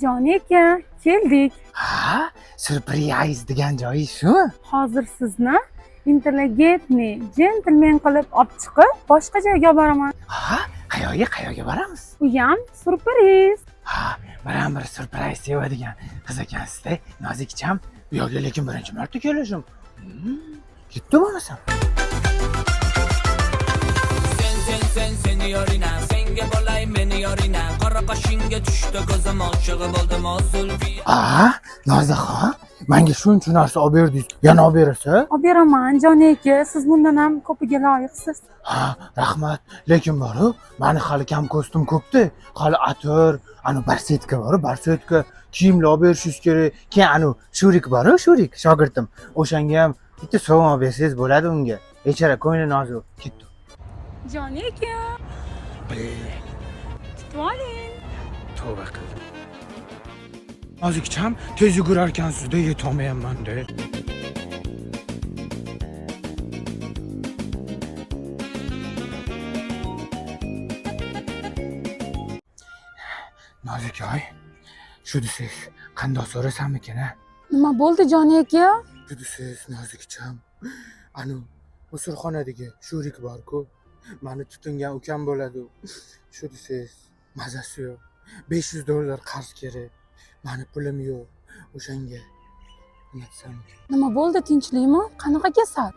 Joni aka, keldik. Ha, surpriz degan joyi shumi? Hozir sizni intelligentni jentelmen qilib olib chiqib, boshqa joyga boraman. Ha, qayerga boramiz? U ham surpriz. Ha, bir surpriz sevadigan qiz ekansizda, nozikcham. Bu yerga lekin birinchi marta kelishim. Ketdi bo'lmasam. Sen seniorina, senga bo'lay meni yorina. Qora qoshinga tushdi ko'zim oshig'i bo'ldim zulfi. Nozixon, menga shuncha narsa olib berdingiz. Yana olib berasiz? Olib beraman, Joni aka. Siz bundan ham ko'piga loyiqsiz. Ha, rahmat. Lekin boru, meni hali kam kostyum ko'pdi. Hali atir, barsetka bor, barsetka, kiyimlar olib berishingiz kerak. Keyin shurik bor, shurik shogirdim. O'shanga ham bitta sovg'a olib bersangiz bo'ladi unga. Bechora ko'ngli nozik ketdi. Joni aka, tutib oling. Tavba qildim. Nozikcham, tez yugurar ekansizda, yetolmayapman-da. Nozikoy, shu desiz, qandoq so'rasammikin-a? Nima bo'ldi Joni aka? Shu desiz, nozikcham. Musulxonadagi shurik bor-ku. Meni tutingan ukam bo'ladi. Shu desiz, mazasi yo'q. $500 qarz kerak. Meni pulim yo'q. O'shanga unatsam. Nima bo'ldi, tinchlikmi? Qanaqa kasal?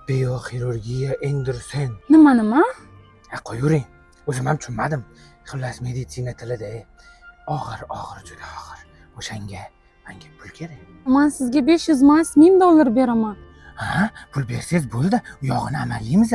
Bioxirurgiya Andersen. Nima? Qo'yavering. O'zim ham tushunmadim. Xullas meditsina tilida. Og'ir, juda og'ir. O'shanga menga pul kerak. Men sizga $500 emas, $1000 beraman. Ha, pul bersangiz bo'ldi, u yog'ini amallaymiz.